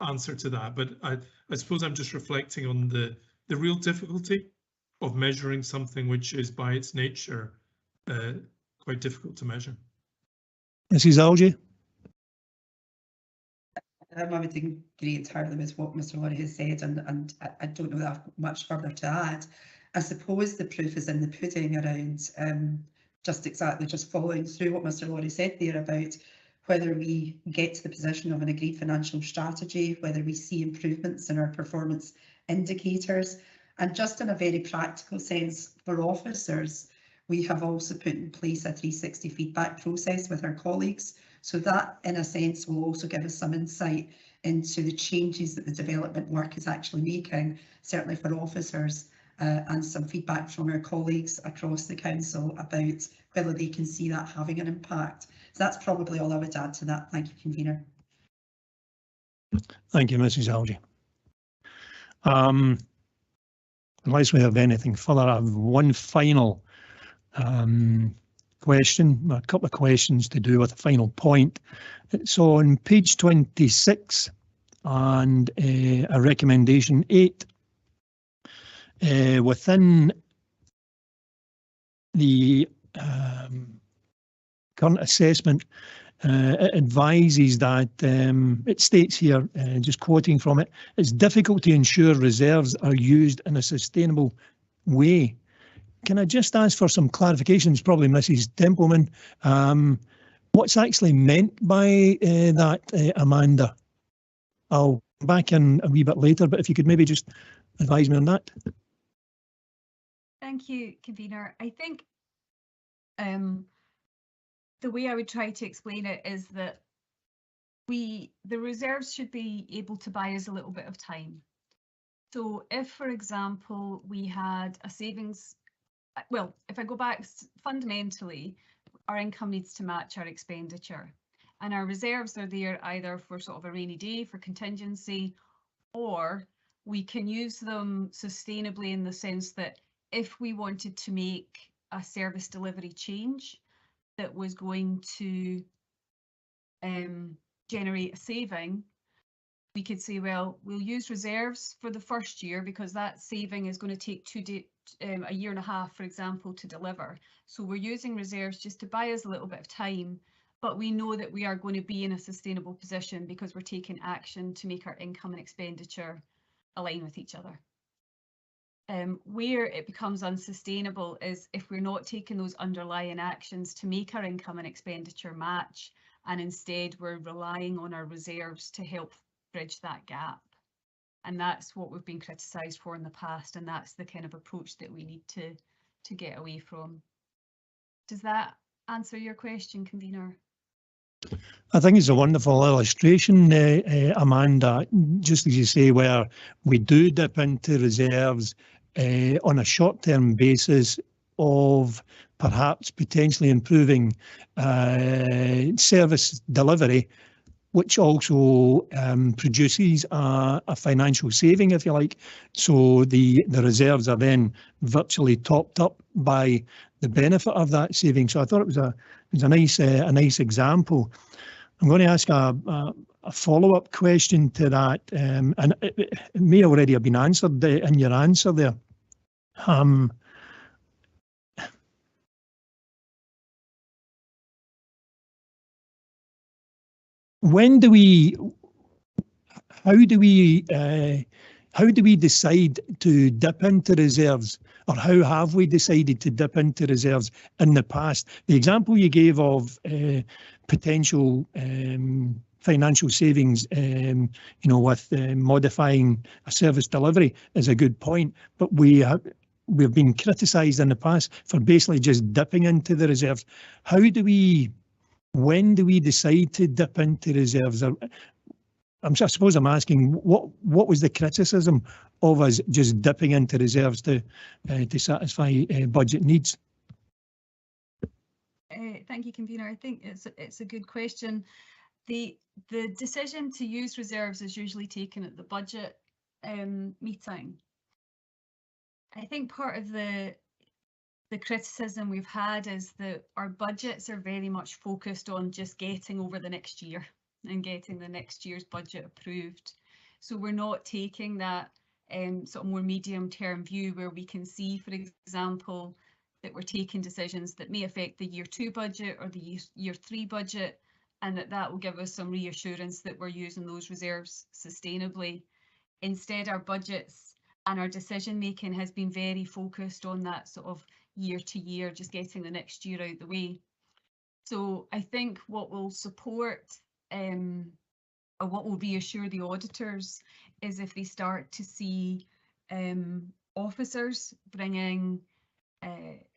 answer to that, but I suppose I'm just reflecting on the real difficulty of measuring something which is by its nature quite difficult to measure. Mrs. Algie? I would agree entirely with what Mr. Lorry has said, and I don't know that I've got much further to add. I suppose the proof is in the pudding around just following through what Mr. Lorry said there about whether we get to the position of an agreed financial strategy, whether we see improvements in our performance indicators, and just in a very practical sense for officers, we have also put in place a 360 feedback process with our colleagues. So that, in a sense, will also give us some insight into the changes that the development work is actually making, certainly for officers, and some feedback from our colleagues across the council about whether they can see that having an impact. So that's probably all I would add to that. Thank you, Convener. Thank you, Mrs. Algie. Unless we have anything further, I have one final question, a couple of questions to do with a final point. It's on page 26 and a recommendation 8. Within the current assessment, it advises that, it states here, just quoting from it, it's difficult to ensure reserves are used in a sustainable way. Can I just ask for some clarifications, probably Mrs. Templeman, what's actually meant by that, Amanda? I'll come back in a wee bit later, but if you could maybe just advise me on that. Thank you, Convener. I think the way I would try to explain it is that the reserves should be able to buy us a little bit of time. So if, for example, we had a savings, well, if I go back, fundamentally, our income needs to match our expenditure. And our reserves are there either for sort of a rainy day, for contingency, or we can use them sustainably in the sense that if we wanted to make a service delivery change that was going to generate a saving, we could say, well, we'll use reserves for the first year because that saving is going to take a year and a half, for example, to deliver. So we're using reserves just to buy us a little bit of time, but we know that we are going to be in a sustainable position because we're taking action to make our income and expenditure align with each other. Where it becomes unsustainable is if we're not taking those underlying actions to make our income and expenditure match, and instead we're relying on our reserves to help bridge that gap. And that's what we've been criticised for in the past, and that's the kind of approach that we need to get away from. Does that answer your question, Convener? I think it's a wonderful illustration, Amanda, just as you say, where we do dip into reserves on a short-term basis of perhaps potentially improving service delivery, which also produces a financial saving, if you like. So the reserves are then virtually topped up by the benefit of that saving. So I thought it was a nice example. I'm going to ask a follow-up question to that, and it may already have been answered in your answer there. How do we decide to dip into reserves, or how have we decided to dip into reserves in the past? The example you gave of potential financial savings, with modifying a service delivery is a good point, but we've been criticised in the past for basically just dipping into the reserves. When do we decide to dip into reserves? I suppose I'm asking, what was the criticism of us just dipping into reserves to satisfy budget needs? Thank you, Convener. I think it's a good question. The decision to use reserves is usually taken at the budget meeting. I think part of the criticism we've had is that our budgets are very much focused on just getting over the next year and getting the next year's budget approved. So we're not taking that sort of more medium-term view where we can see, for example, that we're taking decisions that may affect the year 2 budget or the year 3 budget, and that will give us some reassurance that we're using those reserves sustainably. Instead, our budgets and our decision making has been very focused on that sort of year to year, just getting the next year out the way. So I think what will support or what will reassure the auditors is if they start to see officers bringing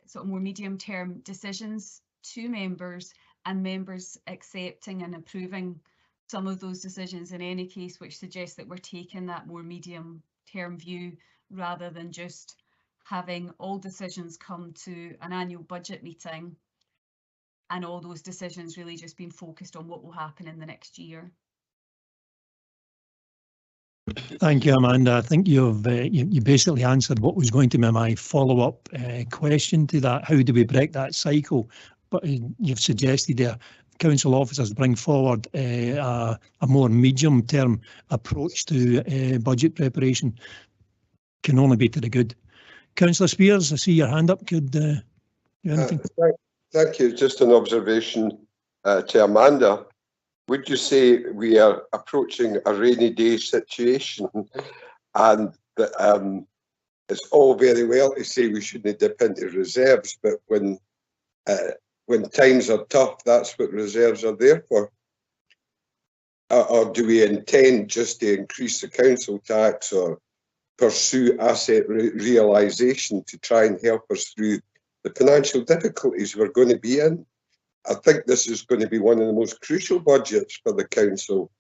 sort of more medium-term decisions to members and members accepting and approving some of those decisions in any case, which suggests that we're taking that more medium-term view rather than just having all decisions come to an annual budget meeting and all those decisions really just being focused on what will happen in the next year. Thank you, Amanda. I think you've you basically answered what was going to be my follow-up question to that. How do we break that cycle? But you've suggested there council officers bring forward a more medium-term approach to budget preparation. Can only be to the good. Councillor Spears, I see your hand up. Could you anything? Thank you. Just an observation to Amanda. Would you say we are approaching a rainy day situation, and that it's all very well to say we shouldn't dip into reserves, but when times are tough, that's what reserves are there for? Or do we intend just to increase the council tax or pursue asset realisation to try and help us through the financial difficulties we're going to be in? I think this is going to be one of the most crucial budgets for the council,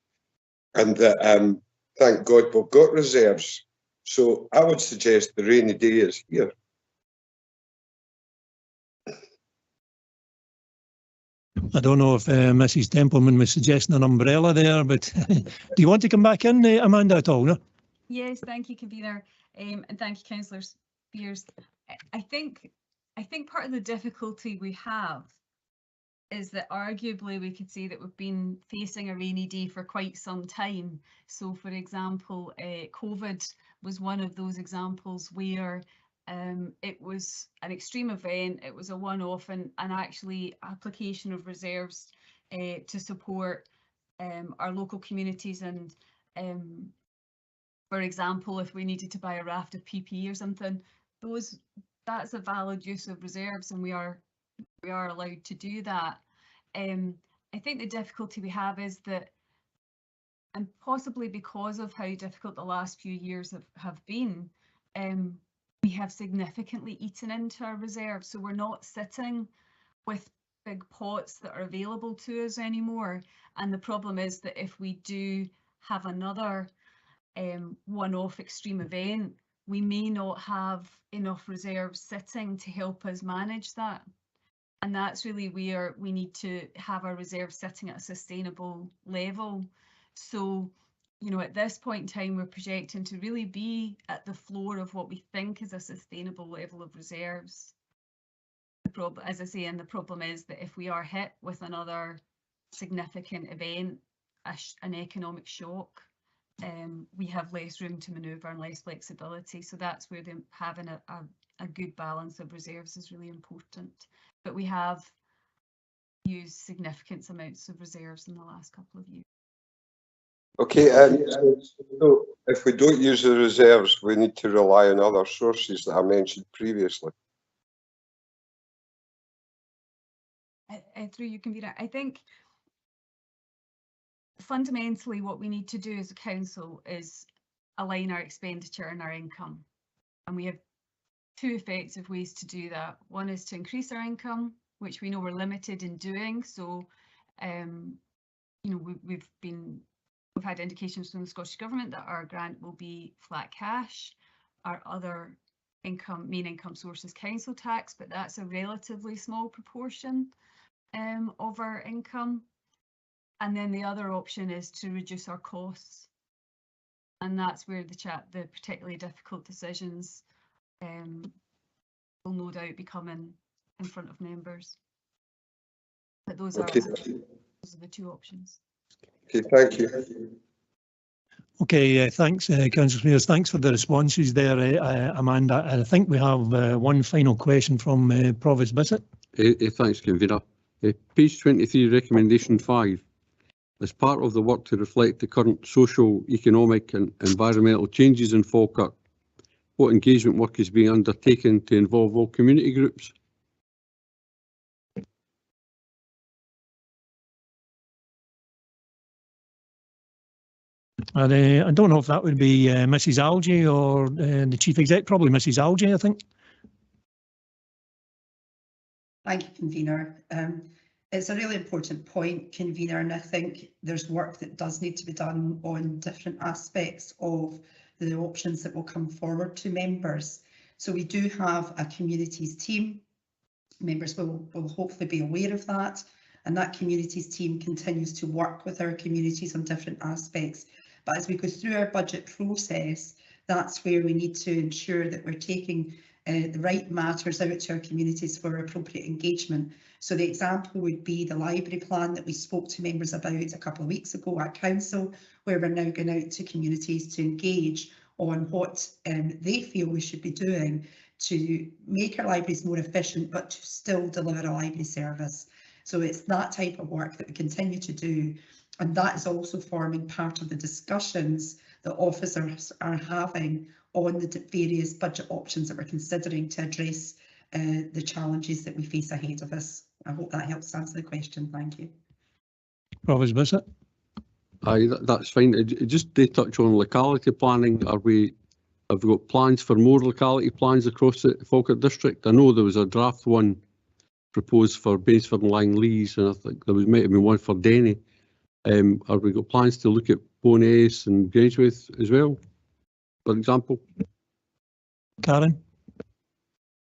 and that thank God we've got reserves. So I would suggest the rainy day is here. I don't know if Mrs. Templeman was suggesting an umbrella there, but do you want to come back in, Amanda, at all? No? Yes, thank you, convener, and thank you, Councillor Spears. I think part of the difficulty we have is that arguably we could say that we've been facing a rainy day for quite some time. So, for example, COVID was one of those examples where it was an extreme event, it was a one-off, and actually application of reserves to support our local communities. And for example, if we needed to buy a raft of PPE or something, that's a valid use of reserves, and we are allowed to do that. I think the difficulty we have is that, and possibly because of how difficult the last few years have been, we have significantly eaten into our reserves. So we're not sitting with big pots that are available to us anymore. And the problem is that if we do have another one-off extreme event, we may not have enough reserves sitting to help us manage that. And that's really where we need to have our reserves sitting at a sustainable level. So, you know, at this point in time, we're projecting to really be at the floor of what we think is a sustainable level of reserves. The problem, as I say, and the problem is that if we are hit with another significant event, an economic shock, we have less room to manoeuvre and less flexibility. So that's where having a good balance of reserves is really important. But we have used significant amounts of reserves in the last couple of years. Okay, so if we don't use the reserves, we need to rely on other sources that I mentioned previously. Through you, convener, I think fundamentally what we need to do as a council is align our expenditure and our income. And we have two effective ways to do that. One is to increase our income, which we know we're limited in doing. So, you know, we've had indications from the Scottish Government that our grant will be flat cash. Our other main income source is council tax, but that's a relatively small proportion of our income. And then the other option is to reduce our costs. And that's where the particularly difficult decisions will no doubt be coming in front of members. But those are Okay. the two options. Okay, thank you. Okay, thanks, Councillor Mears. Thanks for the responses there, Amanda. I think we have one final question from Provost Bissett. Thanks, Convener. Page 23, recommendation 5. As part of the work to reflect the current social, economic and environmental changes in Falkirk, what engagement work is being undertaken to involve all community groups? And, I don't know if that would be Mrs. Algie or the Chief Exec, probably Mrs. Algie, I think. Thank you, Convener. It's a really important point, Convener, and I think there's work that does need to be done on different aspects of the options that will come forward to members. So we do have a communities team. Members will hopefully be aware of that, and that communities team continues to work with our communities on different aspects. But as we go through our budget process, that's where we need to ensure that we're taking the right matters out to our communities for appropriate engagement. So the example would be the library plan that we spoke to members about a couple of weeks ago at council, where we're now going out to communities to engage on what they feel we should be doing to make our libraries more efficient, but to still deliver a library service. So it's that type of work that we continue to do. And that is also forming part of the discussions that officers are having on the various budget options that we're considering to address the challenges that we face ahead of us. I hope that helps answer the question. Thank you. Provost Bissett. Aye, that's fine. Just to touch on locality planning, have we got plans for more locality plans across the Falkirk district? I know there was a draft one proposed for Baysford and Langleys, and I think there might have been one for Denny. Have we got plans to look at Bowness and Grangeworth as well, for example? Karen.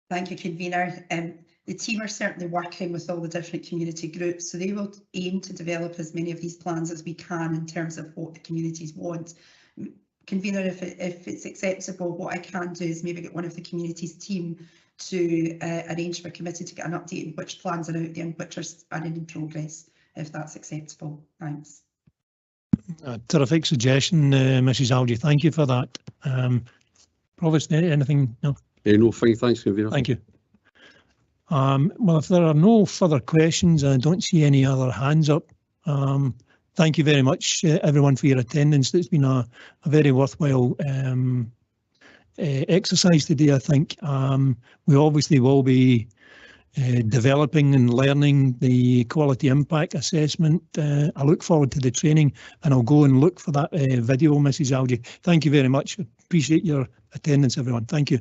Thank you, Convener. The team are certainly working with all the different community groups, so they will aim to develop as many of these plans as we can in terms of what the communities want. Convener, if it's acceptable, what I can do is maybe get one of the communities team to arrange for a committee to get an update on which plans are out there and which are in progress, if that's acceptable. Thanks. A terrific suggestion, Mrs. Algie. Thank you for that. Provost, anything? No? No, fine. Thanks, Convener. Thank you. Well, if there are no further questions, I don't see any other hands up. Thank you very much, everyone, for your attendance. It's been a very worthwhile exercise today, I think. We obviously will be developing and learning the quality impact assessment. I look forward to the training, and I'll go and look for that video, Mrs. Algie. Thank you very much. Appreciate your attendance, everyone. Thank you.